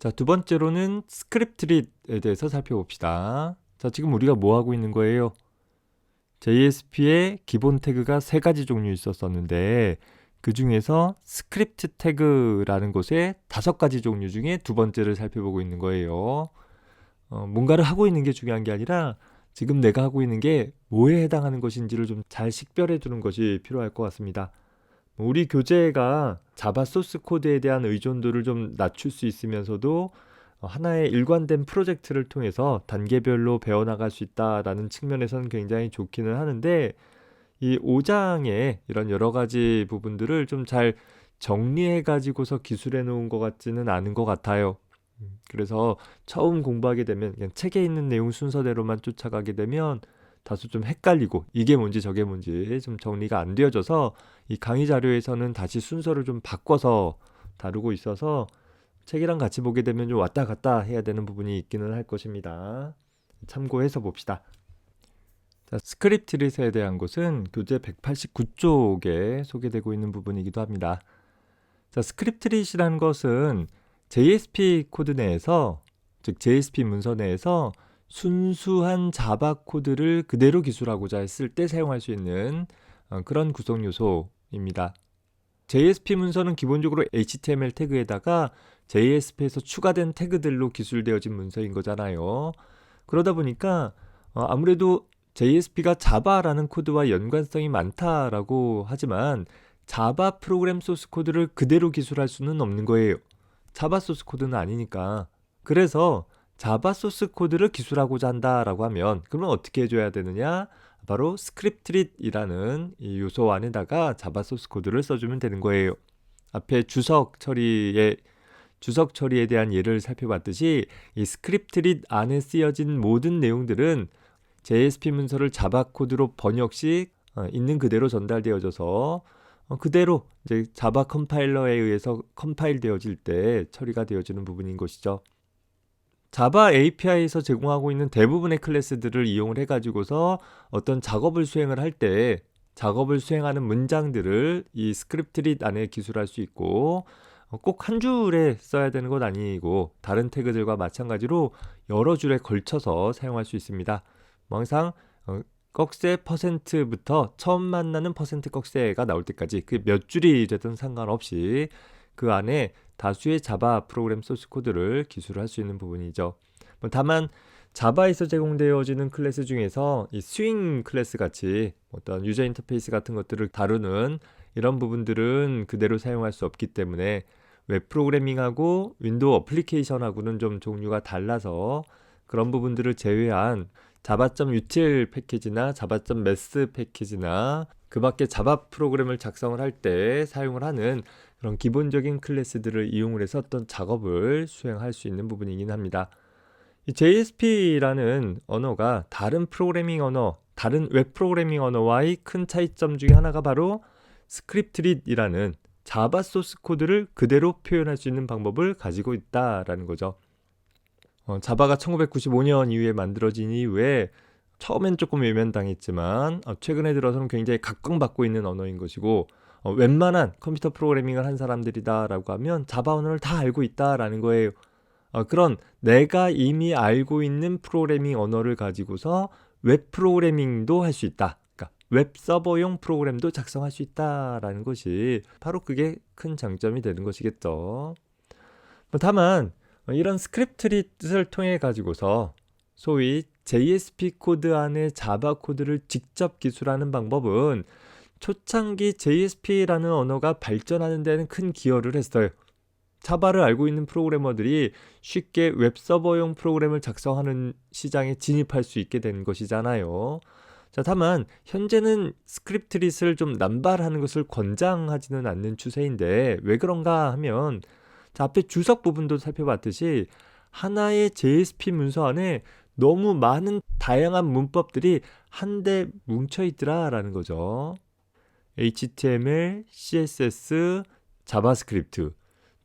자, 두 번째로는 스크립트릿에 대해서 살펴봅시다. 자, 지금 우리가 뭐 하고 있는 거예요? JSP의 기본 태그가 세 가지 종류 있었었는데 그 중에서 스크립트 태그라는 곳에 5가지 종류 중에 두 번째를 살펴보고 있는 거예요. 뭔가를 하고 있는 게 중요한 게 아니라 지금 내가 하고 있는 게 뭐에 해당하는 것인지를 좀 잘 식별해 두는 것이 필요할 것 같습니다. 우리 교재가 자바 소스 코드에 대한 의존도를 좀 낮출 수 있으면서도 하나의 일관된 프로젝트를 통해서 단계별로 배워나갈 수 있다라는 측면에서는 굉장히 좋기는 하는데 이 5장에 이런 여러 가지 부분들을 좀 잘 정리해 가지고서 기술해 놓은 것 같지는 않은 것 같아요. 그래서 처음 공부하게 되면 그냥 책에 있는 내용 순서대로만 쫓아가게 되면 다소 좀 헷갈리고 이게 뭔지 저게 뭔지 좀 정리가 안 되어져서 이 강의 자료에서는 다시 순서를 좀 바꿔서 다루고 있어서 책이랑 같이 보게 되면 좀 왔다 갔다 해야 되는 부분이 있기는 할 것입니다. 참고해서 봅시다. 자, 스크립트릿에 대한 것은 교재 189쪽에 소개되고 있는 부분이기도 합니다. 자, 스크립트릿이라는 것은 JSP 코드 내에서, 즉 JSP 문서 내에서 순수한 자바 코드를 그대로 기술하고자 했을 때 사용할 수 있는 그런 구성 요소입니다. JSP 문서는 기본적으로 HTML 태그에다가 JSP에서 추가된 태그들로 기술되어진 문서인 거잖아요. 그러다 보니까 아무래도 JSP가 자바라는 코드와 연관성이 많다라고 하지만 자바 프로그램 소스 코드를 그대로 기술할 수는 없는 거예요. 자바 소스 코드는 아니니까. 그래서 자바 소스 코드를 기술하고자 한다라고 하면 그러면 어떻게 해줘야 되느냐? 바로 스크립트릿이라는 이 요소 안에다가 자바 소스 코드를 써주면 되는 거예요. 앞에 주석 처리에 대한 예를 살펴봤듯이 이 스크립트릿 안에 쓰여진 모든 내용들은 JSP 문서를 자바 코드로 번역 시 있는 그대로 전달되어져서 그대로 이제 자바 컴파일러에 의해서 컴파일 되어질 때 처리가 되어지는 부분인 것이죠. 자바 API에서 제공하고 있는 대부분의 클래스들을 이용을 해가지고서 어떤 작업을 수행을 할 때 작업을 수행하는 문장들을 이 스크립트릿 안에 기술할 수 있고 꼭 한 줄에 써야 되는 건 아니고 다른 태그들과 마찬가지로 여러 줄에 걸쳐서 사용할 수 있습니다. 항상 꺽쇠 퍼센트부터 처음 만나는 퍼센트 꺽쇠가 나올 때까지 그 몇 줄이 되든 상관없이 그 안에 다수의 자바 프로그램 소스 코드를 기술할 수 있는 부분이죠. 다만 자바에서 제공되어지는 클래스 중에서 이 스윙 클래스 같이 어떤 유저 인터페이스 같은 것들을 다루는 이런 부분들은 그대로 사용할 수 없기 때문에 웹 프로그래밍하고 윈도우 어플리케이션하고는 좀 종류가 달라서 그런 부분들을 제외한 java.util 패키지나 java.math 패키지나 그 밖에 자바 프로그램을 작성을 할 때 사용을 하는 그런 기본적인 클래스들을 이용을 해서 어떤 작업을 수행할 수 있는 부분이긴 합니다. 이 JSP라는 언어가 다른 프로그래밍 언어, 다른 웹 프로그래밍 언어와의 큰 차이점 중에 하나가 바로 스크립트릿이라는 자바 소스 코드를 그대로 표현할 수 있는 방법을 가지고 있다라는 거죠. 자바가 1995년 이후에 만들어진 이후에 처음엔 조금 외면당했지만 최근에 들어서는 굉장히 각광받고 있는 언어인 것이고 웬만한 컴퓨터 프로그래밍을 한 사람들이다라고 하면 자바 언어를 다 알고 있다라는 거예요. 그런 내가 이미 알고 있는 프로그래밍 언어를 가지고서 웹 프로그래밍도 할 수 있다. 그러니까 웹 서버용 프로그램도 작성할 수 있다라는 것이 바로 그게 큰 장점이 되는 것이겠죠. 다만 이런 스크립트릿을 통해 가지고서 소위 JSP 코드 안에 자바 코드를 직접 기술하는 방법은 초창기 JSP라는 언어가 발전하는 데는 큰 기여를 했어요. 자바를 알고 있는 프로그래머들이 쉽게 웹서버용 프로그램을 작성하는 시장에 진입할 수 있게 된 것이잖아요. 자, 다만 현재는 스크립트릿을 좀 남발하는 것을 권장하지는 않는 추세인데 왜 그런가 하면 자, 앞에 주석 부분도 살펴봤듯이 하나의 JSP 문서 안에 너무 많은 다양한 문법들이 한데 뭉쳐 있더라라는 거죠. HTML, CSS, 자바스크립트,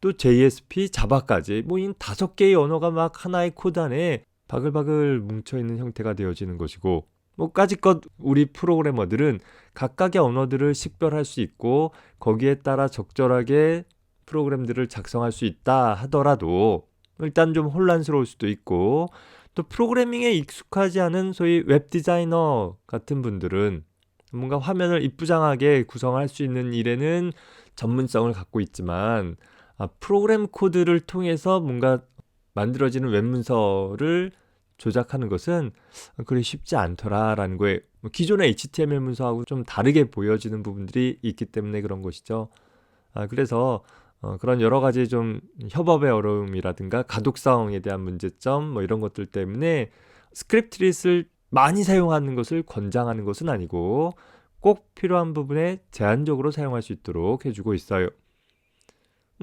또 JSP, 자바까지 이 5개의 언어가 막 하나의 코드 안에 바글바글 뭉쳐있는 형태가 되어지는 것이고 까짓것 우리 프로그래머들은 각각의 언어들을 식별할 수 있고 거기에 따라 적절하게 프로그램들을 작성할 수 있다 하더라도 일단 좀 혼란스러울 수도 있고, 또 프로그래밍에 익숙하지 않은 소위 웹 디자이너 같은 분들은 뭔가 화면을 이쁘장하게 구성할 수 있는 일에는 전문성을 갖고 있지만, 프로그램 코드를 통해서 뭔가 만들어지는 웹 문서를 조작하는 것은 그리 쉽지 않더라라는 거에, 기존의 HTML 문서하고 좀 다르게 보여지는 부분들이 있기 때문에 그런 것이죠. 그래서 그런 여러 가지 좀 협업의 어려움이라든가 가독성에 대한 문제점 뭐 이런 것들 때문에 스크립트릿을 많이 사용하는 것을 권장하는 것은 아니고, 꼭 필요한 부분에 제한적으로 사용할 수 있도록 해주고 있어요.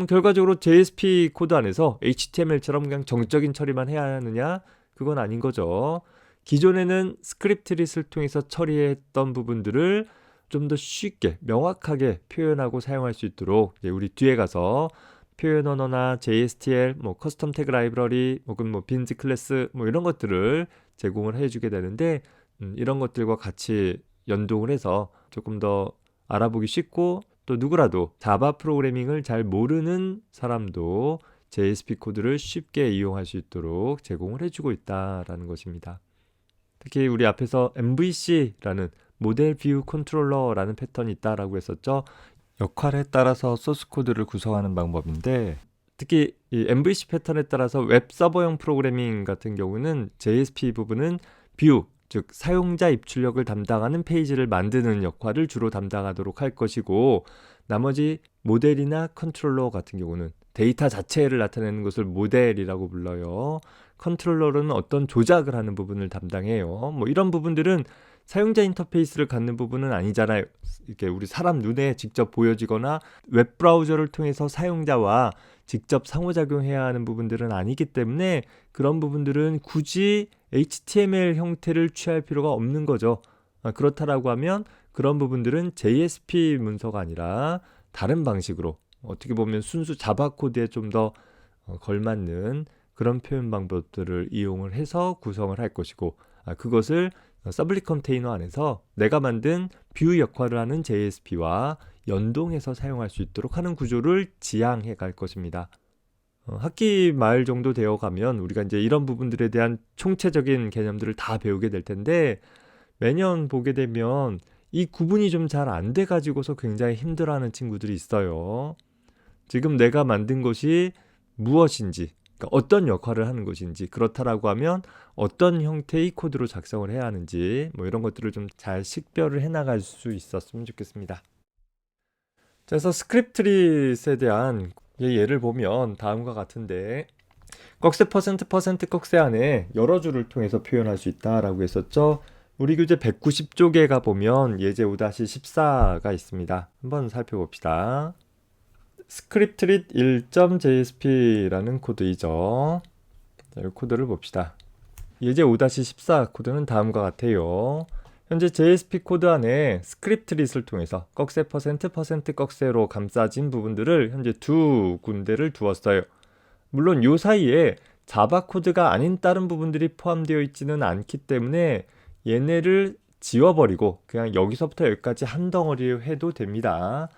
결과적으로 JSP 코드 안에서 HTML처럼 그냥 정적인 처리만 해야 하느냐? 그건 아닌 거죠. 기존에는 스크립트릿을 통해서 처리했던 부분들을 좀 더 쉽게 명확하게 표현하고 사용할 수 있도록 이제 우리 뒤에 가서 표현 언어나 JSTL, 뭐 커스텀 태그 라이브러리, 혹은 뭐 빈즈 클래스 뭐 이런 것들을 제공을 해주게 되는데, 이런 것들과 같이 연동을 해서 조금 더 알아보기 쉽고, 또 누구라도 자바 프로그래밍을 잘 모르는 사람도 JSP 코드를 쉽게 이용할 수 있도록 제공을 해주고 있다라는 것입니다. 특히 우리 앞에서 MVC라는 모델 뷰 컨트롤러라는 패턴이 있다라고 했었죠. 역할에 따라서 소스 코드를 구성하는 방법인데, 특히 이 MVC 패턴에 따라서 웹 서버용 프로그래밍 같은 경우는 JSP 부분은 뷰, 즉 사용자 입출력을 담당하는 페이지를 만드는 역할을 주로 담당하도록 할 것이고, 나머지 모델이나 컨트롤러 같은 경우는 데이터 자체를 나타내는 것을 모델이라고 불러요. 컨트롤러는 어떤 조작을 하는 부분을 담당해요. 뭐 이런 부분들은 사용자 인터페이스를 갖는 부분은 아니잖아요. 이렇게 우리 사람 눈에 직접 보여지거나 웹 브라우저를 통해서 사용자와 직접 상호작용해야 하는 부분들은 아니기 때문에, 그런 부분들은 굳이 HTML 형태를 취할 필요가 없는 거죠. 그렇다라고 하면 그런 부분들은 JSP 문서가 아니라 다른 방식으로, 어떻게 보면 순수 자바 코드에 좀 더 걸맞는 그런 표현 방법들을 이용을 해서 구성을 할 것이고, 그것을 서블릿 컨테이너 안에서 내가 만든 뷰 역할을 하는 JSP와 연동해서 사용할 수 있도록 하는 구조를 지향해 갈 것입니다. 학기 말 정도 되어 가면 우리가 이제 이런 부분들에 대한 총체적인 개념들을 다 배우게 될 텐데, 매년 보게 되면 이 구분이 좀 잘 안 돼 가지고서 굉장히 힘들어하는 친구들이 있어요. 지금 내가 만든 것이 무엇인지, 그러니까 어떤 역할을 하는 것인지, 그렇다라고 하면 어떤 형태의 코드로 작성을 해야 하는지, 뭐 이런 것들을 좀 잘 식별을 해나갈 수 있었으면 좋겠습니다. 그래서 스크립트릿에 대한 예를 보면 다음과 같은데, 꺽쇠 %% 꺽쇠 안에 여러 줄을 통해서 표현할 수 있다라고 했었죠. 우리 교재 190쪽에 가보면 예제 5-14가 있습니다. 한번 살펴봅시다. 스크립트릿 1.jsp라는 코드이죠. 자, 이 코드를 봅시다. 예제 5-14 코드는 다음과 같아요. 현재 JSP 코드 안에 스크립트릿을 통해서 꺽쇠 %% 꺽쇠로 감싸진 부분들을 현재 두 군데를 두었어요. 물론 이 사이에 자바 코드가 아닌 다른 부분들이 포함되어 있지는 않기 때문에 얘네를 지워버리고 그냥 여기서부터 여기까지 한 덩어리로 해도 됩니다.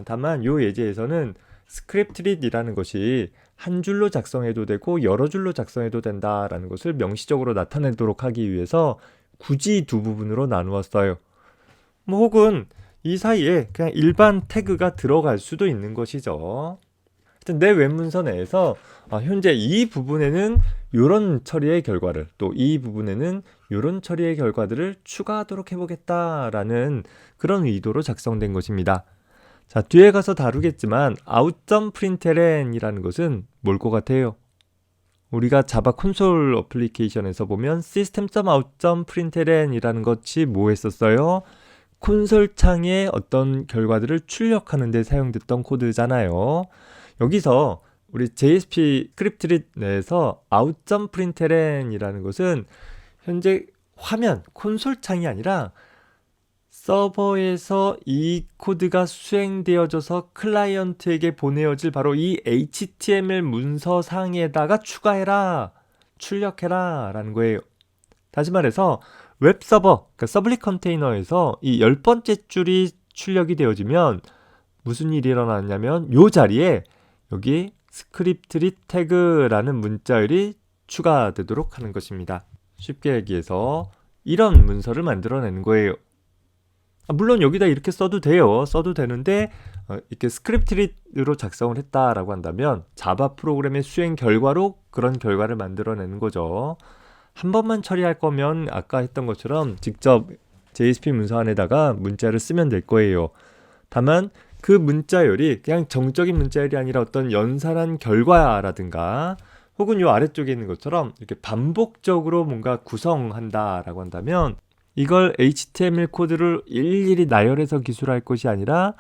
다만 이 예제에서는 스크립트릿이라는 것이 한 줄로 작성해도 되고 여러 줄로 작성해도 된다라는 것을 명시적으로 나타내도록 하기 위해서 굳이 두 부분으로 나누었어요. 뭐 혹은 이 사이에 그냥 일반 태그가 들어갈 수도 있는 것이죠. 하여튼 내 웹문서 내에서 현재 이 부분에는 이런 처리의 결과를, 또 이 부분에는 이런 처리의 결과들을 추가하도록 해보겠다라는 그런 의도로 작성된 것입니다. 자, 뒤에 가서 다루겠지만 out.println이라는 것은 뭘 것 같아요? 우리가 자바 콘솔 어플리케이션에서 보면 system.out.println이라는 것이 뭐 했었어요? 콘솔 창에 어떤 결과들을 출력하는 데 사용됐던 코드잖아요. 여기서 우리 JSP 스크립트릿 내에서 out.println이라는 것은 현재 화면, 콘솔 창이 아니라 서버에서 이 코드가 수행되어져서 클라이언트에게 보내어질 바로 이 HTML 문서상에다가 추가해라, 출력해라 라는 거예요. 다시 말해서 웹서버, 그러니까 서블릿 컨테이너에서 이 10번째 줄이 출력이 되어지면 무슨 일이 일어나냐면 이 자리에 여기 스크립트리 태그라는 문자열이 추가되도록 하는 것입니다. 쉽게 얘기해서 이런 문서를 만들어내는 거예요. 물론 여기다 이렇게 써도 돼요. 써도 되는데 이렇게 스크립트리로 작성을 했다라고 한다면 자바 프로그램의 수행 결과로 그런 결과를 만들어내는 거죠. 한 번만 처리할 거면 아까 했던 것처럼 직접 JSP 문서 안에다가 문자를 쓰면 될 거예요. 다만 그 문자열이 그냥 정적인 문자열이 아니라 어떤 연산한 결과라든가 혹은 요 아래쪽에 있는 것처럼 이렇게 반복적으로 뭔가 구성한다라고 한다면 이걸 HTML 코드를 일일이 나열해서 기술할 것이 아니라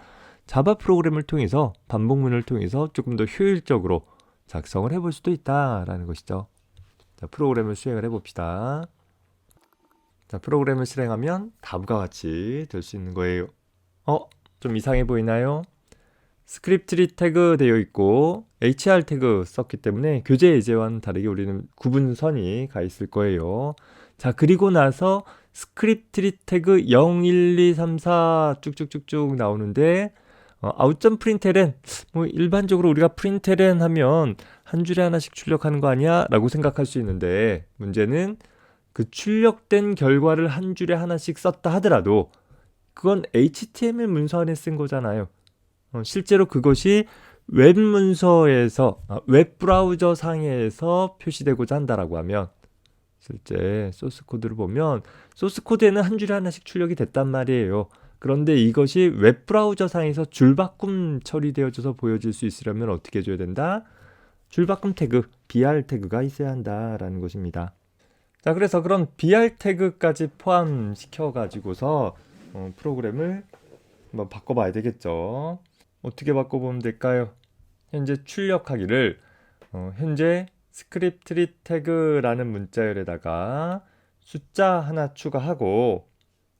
자바 프로그램을 통해서 반복문을 통해서 조금 더 효율적으로 작성을 해볼 수도 있다라는 것이죠. 자, 프로그램을 수행을 해봅시다. 자, 프로그램을 실행하면 다음과 같이 될 수 있는 거예요. 좀 이상해 보이나요? 스크립트리 태그 되어 있고 HR 태그 썼기 때문에 교재 예제와는 다르게 우리는 구분선이 가 있을 거예요. 자, 그리고 나서 스크립트리 태그 0, 1, 2, 3, 4 쭉쭉쭉쭉 나오는데 아웃점 프린트LN 뭐 일반적으로 우리가 프린트LN 하면 한 줄에 하나씩 출력하는 거 아니야? 라고 생각할 수 있는데 문제는 그 출력된 결과를 한 줄에 하나씩 썼다 하더라도 그건 HTML 문서 안에 쓴 거잖아요. 실제로 그것이 웹 문서에서 웹 브라우저 상에서 표시되고자 한다라고 하면 실제 소스 코드를 보면 소스 코드에는 한 줄에 하나씩 출력이 됐단 말이에요. 그런데 이것이 웹 브라우저 상에서 줄바꿈 처리되어져서 보여질 수 있으려면 어떻게 해줘야 된다? 줄바꿈 태그, BR 태그가 있어야 한다라는 것입니다. 자, 그래서 그런 BR 태그까지 포함시켜 가지고서 프로그램을 한번 바꿔봐야 되겠죠. 어떻게 바꿔보면 될까요? 현재 출력하기를 현재 스크립트리 태그라는 문자열에다가 숫자 하나 추가하고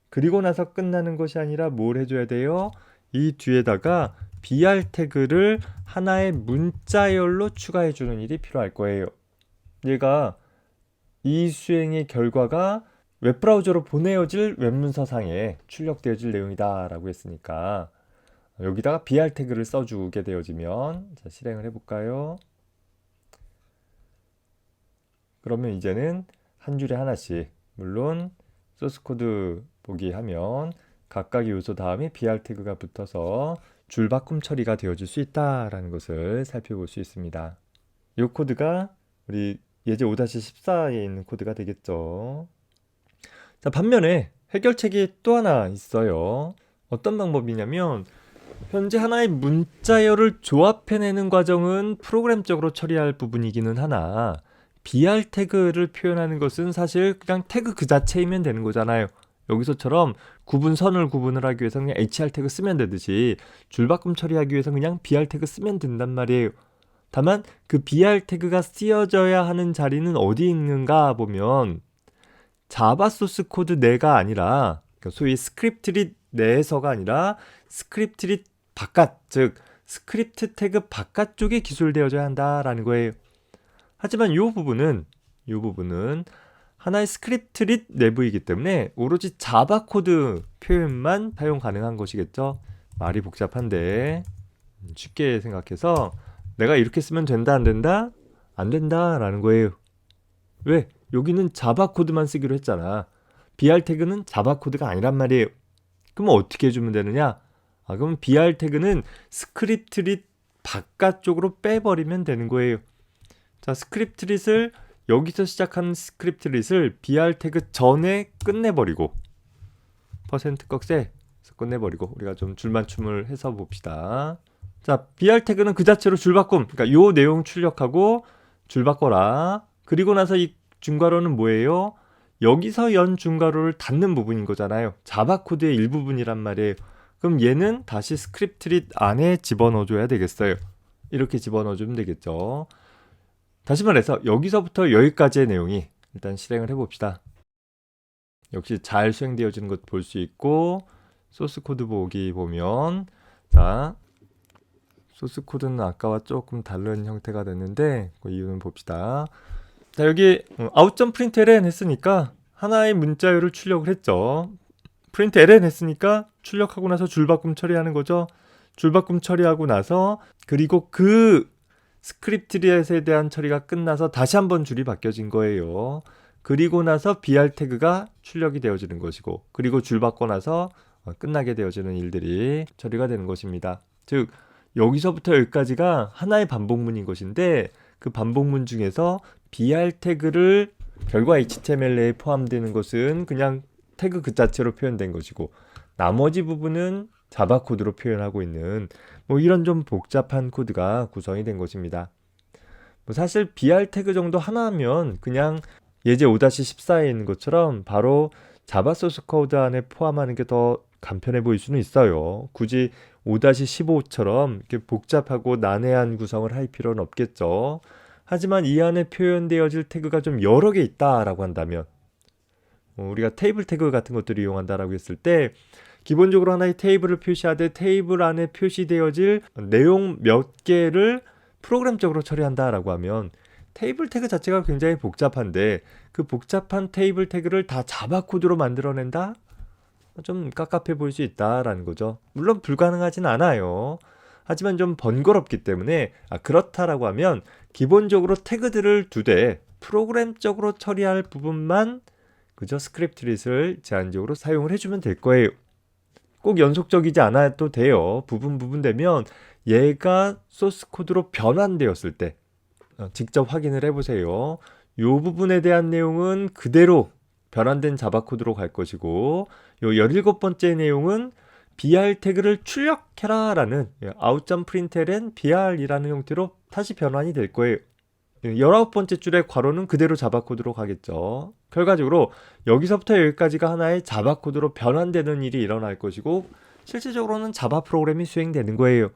그리고 나서 끝나는 것이 아니라 뭘 해줘야 돼요? 이 뒤에다가 BR 태그를 하나의 문자열로 추가해주는 일이 필요할 거예요. 얘가 이 수행의 결과가 웹브라우저로 보내어질 웹문서상에 출력되어질 내용이다 라고 했으니까 여기다가 BR 태그를 써주게 되어지면 자, 실행을 해볼까요? 그러면 이제는 한 줄에 하나씩 물론 소스코드 보기 하면 각각의 요소 다음에 BR 태그가 붙어서 줄바꿈 처리가 되어질 수 있다라는 것을 살펴볼 수 있습니다. 이 코드가 우리 예제 5-14에 있는 코드가 되겠죠. 자, 반면에 해결책이 또 하나 있어요. 어떤 방법이냐면 현재 하나의 문자열을 조합해내는 과정은 프로그램적으로 처리할 부분이기는 하나 BR 태그를 표현하는 것은 사실 그냥 태그 그 자체이면 되는 거잖아요. 여기서처럼 구분선을 구분을 하기 위해서 그냥 HR 태그 쓰면 되듯이 줄바꿈 처리하기 위해서 그냥 BR 태그 쓰면 된단 말이에요. 다만 그 BR 태그가 쓰여져야 하는 자리는 어디 있는가 보면 자바 소스 코드 내가 아니라 소위 스크립트리 내에서가 아니라 스크립트리 바깥, 즉 스크립트 태그 바깥쪽에 기술되어져야 한다라는 거예요. 하지만 이 부분은 하나의 스크립트리 내부이기 때문에 오로지 자바 코드 표현만 사용 가능한 것이겠죠. 말이 복잡한데 쉽게 생각해서 내가 이렇게 쓰면 된다 안 된다? 안 된다라는 거예요. 왜? 여기는 자바 코드만 쓰기로 했잖아. BR 태그는 자바 코드가 아니란 말이에요. 그러면 어떻게 해주면 되느냐? 그럼 BR 태그는 스크립트릿 바깥쪽으로 빼버리면 되는 거예요. 자, 스크립트릿을 여기서 시작하는 스크립트릿을 BR 태그 전에 끝내버리고 %꺽쇠 끝내버리고 우리가 좀 줄맞춤을 해서 봅시다. 자, BR 태그는 그 자체로 줄바꿈, 그러니까 요 내용 출력하고 줄바꿔라. 그리고 나서 이 중괄호는 뭐예요? 여기서 연 중괄호를 닫는 부분인 거잖아요. 자바 코드의 일부분이란 말이에요. 그럼 얘는 다시 스크립트릿 안에 집어넣어줘야 되겠어요. 이렇게 집어넣어주면 되겠죠. 다시 말해서 여기서부터 여기까지의 내용이 일단 실행을 해봅시다. 역시 잘 수행되어지는 것 볼 수 있고 소스 코드 보기 보면 자 소스 코드는 아까와 조금 다른 형태가 됐는데 그 이유는 봅시다. 자, 여기 아웃점 프린트LN 했으니까 하나의 문자열을 출력을 했죠. 프린트LN 했으니까 출력하고 나서 줄바꿈 처리하는 거죠. 줄바꿈 처리하고 나서 그리고 그 스크립트릿에 대한 처리가 끝나서 다시 한번 줄이 바뀌어진 거예요. 그리고 나서 BR 태그가 출력이 되어지는 것이고, 그리고 줄 바꿔 나서 끝나게 되어지는 일들이 처리가 되는 것입니다. 즉 여기서부터 여기까지가 하나의 반복문인 것인데, 그 반복문 중에서 BR 태그를 결과 HTML에 포함되는 것은 그냥 태그 그 자체로 표현된 것이고, 나머지 부분은 자바 코드로 표현하고 있는 이런 좀 복잡한 코드가 구성이 된 것입니다. 사실 BR 태그 정도 하나면 그냥 예제 5-14에 있는 것처럼 바로 자바 소스 코드 안에 포함하는 게 더 간편해 보일 수는 있어요. 굳이 5-15처럼 이렇게 복잡하고 난해한 구성을 할 필요는 없겠죠. 하지만 이 안에 표현되어질 태그가 좀 여러 개 있다라고 한다면, 우리가 테이블 태그 같은 것들을 이용한다라고 했을 때 기본적으로 하나의 테이블을 표시하되 테이블 안에 표시되어질 내용 몇 개를 프로그램적으로 처리한다라고 하면 테이블 태그 자체가 굉장히 복잡한데, 그 복잡한 테이블 태그를 다 자바 코드로 만들어낸다? 좀 깝깝해 보일 수 있다라는 거죠. 물론 불가능하진 않아요. 하지만 좀 번거롭기 때문에 그렇다라고 하면 기본적으로 태그들을 두되 프로그램적으로 처리할 부분만 그저 스크립트릿을 제한적으로 사용을 해주면 될 거예요. 꼭 연속적이지 않아도 돼요. 부분 되면 얘가 소스 코드로 변환되었을 때 직접 확인을 해보세요. 이 부분에 대한 내용은 그대로 변환된 자바 코드로 갈 것이고, 요 17번째 내용은 BR 태그를 출력해라 라는 out.println BR이라는 형태로 다시 변환이 될 거예요. 19번째 줄의 괄호는 그대로 자바 코드로 가겠죠. 결과적으로 여기서부터 여기까지가 하나의 자바 코드로 변환되는 일이 일어날 것이고, 실질적으로는 자바 프로그램이 수행되는 거예요.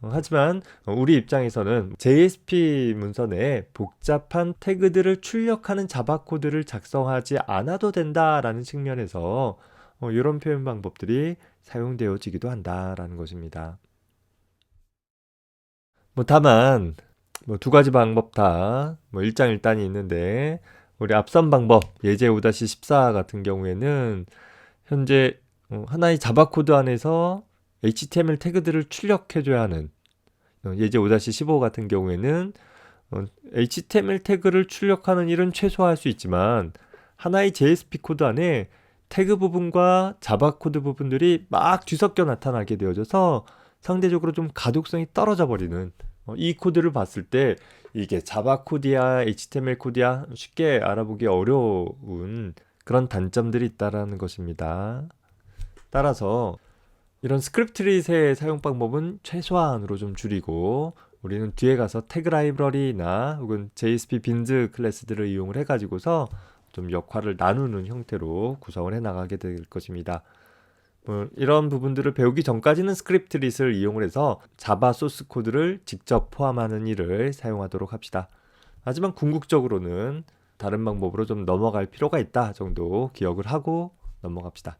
하지만 우리 입장에서는 JSP 문서 내에 복잡한 태그들을 출력하는 자바 코드를 작성하지 않아도 된다라는 측면에서 이런 표현 방법들이 사용되어지기도 한다라는 것입니다. 다만 두 가지 방법 다 일장일단이 있는데, 우리 앞선 방법 예제 5-14 같은 경우에는 현재 하나의 자바 코드 안에서 HTML 태그들을 출력해줘야 하는, 예제 5-15 같은 경우에는 HTML 태그를 출력하는 일은 최소화할 수 있지만 하나의 JSP 코드 안에 태그 부분과 자바 코드 부분들이 막 뒤섞여 나타나게 되어져서 상대적으로 좀 가독성이 떨어져 버리는, 이 코드를 봤을 때 이게 자바 코드야 HTML 코드야 쉽게 알아보기 어려운 그런 단점들이 있다라는 것입니다. 따라서 이런 스크립트릿의 사용 방법은 최소한으로 좀 줄이고, 우리는 뒤에 가서 태그 라이브러리나 혹은 JSP 빈즈 클래스들을 이용을 해가지고서 좀 역할을 나누는 형태로 구성을 해 나가게 될 것입니다. 이런 부분들을 배우기 전까지는 스크립트릿을 이용을 해서 자바 소스 코드를 직접 포함하는 일을 사용하도록 합시다. 하지만 궁극적으로는 다른 방법으로 좀 넘어갈 필요가 있다 정도 기억을 하고 넘어갑시다.